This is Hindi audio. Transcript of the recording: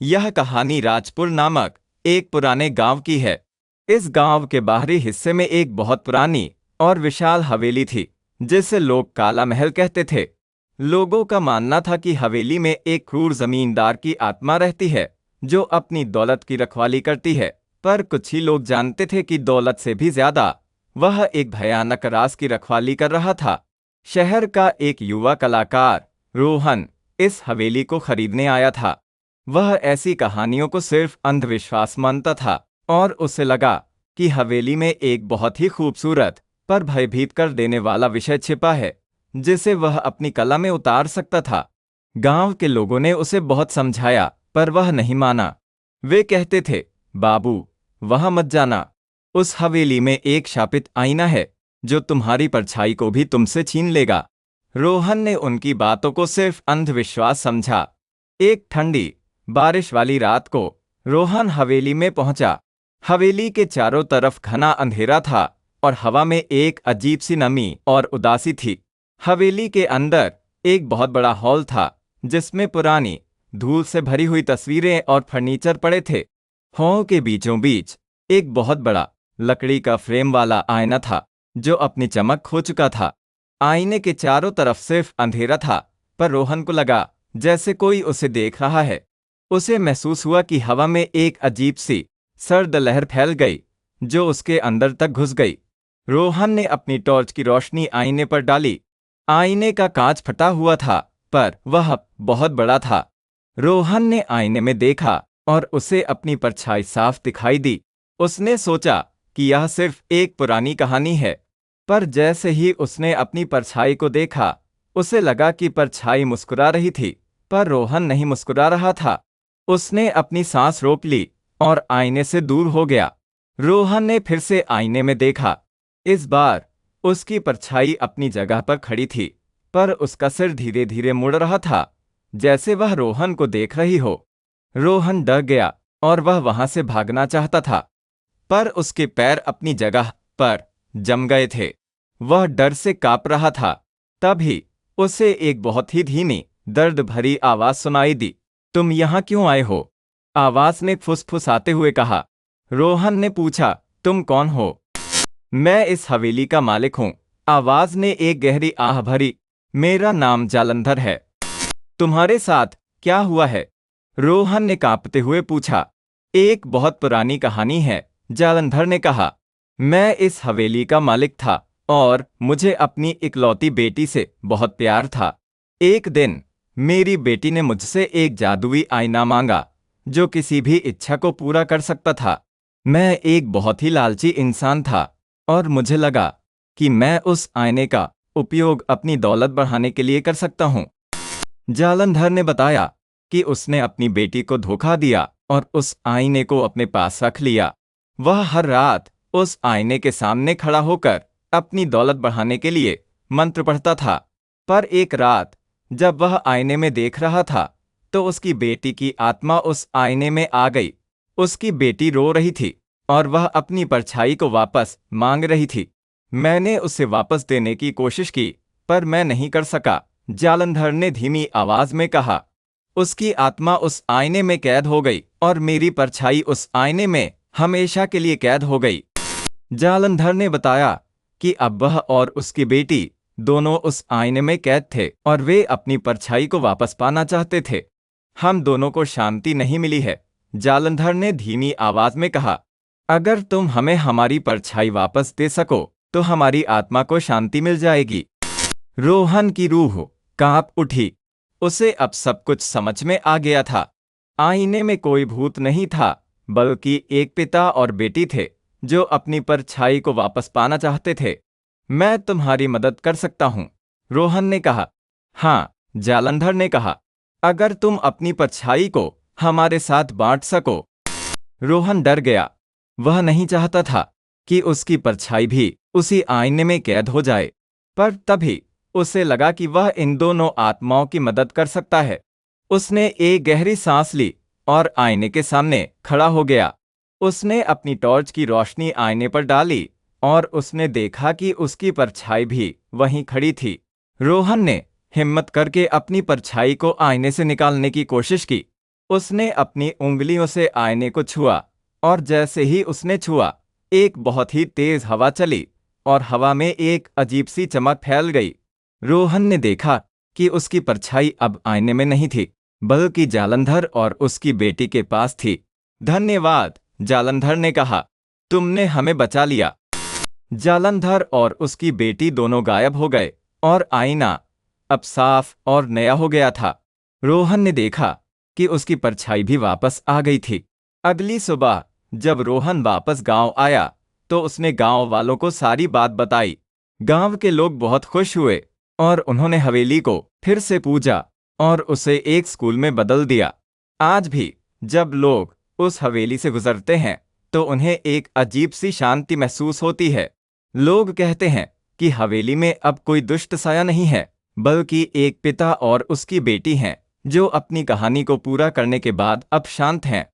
यह कहानी राजपुर नामक एक पुराने गांव की है। इस गांव के बाहरी हिस्से में एक बहुत पुरानी और विशाल हवेली थी, जिसे लोग काला महल कहते थे। लोगों का मानना था कि हवेली में एक क्रूर जमींदार की आत्मा रहती है, जो अपनी दौलत की रखवाली करती है। पर कुछ ही लोग जानते थे कि दौलत से भी ज्यादा वह एक भयानक राज की रखवाली कर रहा था। शहर का एक युवा कलाकार रोहन इस हवेली को खरीदने आया था। वह ऐसी कहानियों को सिर्फ अंधविश्वास मानता था और उसे लगा कि हवेली में एक बहुत ही खूबसूरत पर भयभीत कर देने वाला विषय छिपा है, जिसे वह अपनी कला में उतार सकता था। गांव के लोगों ने उसे बहुत समझाया, पर वह नहीं माना। वे कहते थे, बाबू, वहां मत जाना। उस हवेली में एक शापित आईना है, जो तुम्हारी परछाई को भी तुमसे छीन लेगा। रोहन ने उनकी बातों को सिर्फ अंधविश्वास समझा। एक ठंडी बारिश वाली रात को रोहन हवेली में पहुंचा। हवेली के चारों तरफ घना अंधेरा था और हवा में एक अजीब सी नमी और उदासी थी। हवेली के अंदर एक बहुत बड़ा हॉल था, जिसमें पुरानी धूल से भरी हुई तस्वीरें और फर्नीचर पड़े थे। हॉल के बीचों बीच एक बहुत बड़ा लकड़ी का फ्रेम वाला आईना था, जो अपनी चमक खो चुका था। आईने के चारों तरफ सिर्फ अंधेरा था, पर रोहन को लगा जैसे कोई उसे देख रहा है। उसे महसूस हुआ कि हवा में एक अजीब सी सर्द लहर फैल गई, जो उसके अंदर तक घुस गई। रोहन ने अपनी टॉर्च की रोशनी आईने पर डाली। आईने का कांच फटा हुआ था, पर वह बहुत बड़ा था। रोहन ने आईने में देखा और उसे अपनी परछाई साफ दिखाई दी। उसने सोचा कि यह सिर्फ एक पुरानी कहानी है, पर जैसे ही उसने अपनी परछाई को देखा, उसे लगा कि परछाई मुस्कुरा रही थी, पर रोहन नहीं मुस्कुरा रहा था। उसने अपनी सांस रोक ली और आईने से दूर हो गया। रोहन ने फिर से आईने में देखा। इस बार उसकी परछाई अपनी जगह पर खड़ी थी, पर उसका सिर धीरे धीरे मुड़ रहा था, जैसे वह रोहन को देख रही हो। रोहन डर गया और वह वहां से भागना चाहता था, पर उसके पैर अपनी जगह पर जम गए थे। वह डर से कांप रहा था। तभी उसे एक बहुत ही धीमी दर्द भरी आवाज सुनाई दी। तुम यहाँ क्यों आए हो? आवाज ने फुसफुसाते हुए कहा। रोहन ने पूछा, तुम कौन हो? मैं इस हवेली का मालिक हूँ। आवाज ने एक गहरी आह भरी। मेरा नाम जालंधर है। तुम्हारे साथ क्या हुआ है? रोहन ने कांपते हुए पूछा। एक बहुत पुरानी कहानी है, जालंधर ने कहा। मैं इस हवेली का मालिक था और मुझे अपनी इकलौती बेटी से बहुत प्यार था। एक दिन मेरी बेटी ने मुझसे एक जादुई आईना मांगा, जो किसी भी इच्छा को पूरा कर सकता था। मैं एक बहुत ही लालची इंसान था और मुझे लगा कि मैं उस आईने का उपयोग अपनी दौलत बढ़ाने के लिए कर सकता हूँ। जालंधर ने बताया कि उसने अपनी बेटी को धोखा दिया और उस आईने को अपने पास रख लिया। वह हर रात उस आईने के सामने खड़ा होकर अपनी दौलत बढ़ाने के लिए मंत्र पढ़ता था। पर एक रात जब वह आईने में देख रहा था, तो उसकी बेटी की आत्मा उस आईने में आ गई। उसकी बेटी रो रही थी और वह अपनी परछाई को वापस मांग रही थी। मैंने उसे वापस देने की कोशिश की, पर मैं नहीं कर सका, जालंधर ने धीमी आवाज में कहा। उसकी आत्मा उस आईने में कैद हो गई और मेरी परछाई उस आईने में हमेशा के लिए कैद हो गई। जालंधर ने बताया कि अब वह और उसकी बेटी दोनों उस आईने में कैद थे और वे अपनी परछाई को वापस पाना चाहते थे। हम दोनों को शांति नहीं मिली है, जालंधर ने धीमी आवाज में कहा। अगर तुम हमें हमारी परछाई वापस दे सको, तो हमारी आत्मा को शांति मिल जाएगी। रोहन की रूह कांप उठी। उसे अब सब कुछ समझ में आ गया था। आईने में कोई भूत नहीं था, बल्कि एक पिता और बेटी थे, जो अपनी परछाई को वापस पाना चाहते थे। मैं तुम्हारी मदद कर सकता हूँ, रोहन ने कहा। हाँ, जालंधर ने कहा, अगर तुम अपनी परछाई को हमारे साथ बांट सको। रोहन डर गया। वह नहीं चाहता था कि उसकी परछाई भी उसी आईने में कैद हो जाए, पर तभी उसे लगा कि वह इन दोनों आत्माओं की मदद कर सकता है। उसने एक गहरी सांस ली और आईने के सामने खड़ा हो गया। उसने अपनी टॉर्च की रोशनी आईने पर डाली और उसने देखा कि उसकी परछाई भी वहीं खड़ी थी। रोहन ने हिम्मत करके अपनी परछाई को आईने से निकालने की कोशिश की, उसने अपनी उंगलियों से आईने को छुआ और जैसे ही उसने छुआ, एक बहुत ही तेज हवा चली और हवा में एक अजीब सी चमक फैल गई। रोहन ने देखा कि उसकी परछाई अब आईने में नहीं थी, बल्कि जालंधर और उसकी बेटी के पास थी। धन्यवाद, जालंधर ने कहा, तुमने हमें बचा लिया। जालंधर और उसकी बेटी दोनों गायब हो गए और आईना अब साफ और नया हो गया था। रोहन ने देखा कि उसकी परछाई भी वापस आ गई थी। अगली सुबह जब रोहन वापस गांव आया तो उसने गांव वालों को सारी बात बताई। गांव के लोग बहुत खुश हुए और उन्होंने हवेली को फिर से पूजा और उसे एक स्कूल में बदल दिया। आज भी जब लोग उस हवेली से गुजरते हैं तो उन्हें एक अजीब सी शांति महसूस होती है। लोग कहते हैं कि हवेली में अब कोई दुष्ट साया नहीं है, बल्कि एक पिता और उसकी बेटी हैं जो अपनी कहानी को पूरा करने के बाद अब शांत हैं।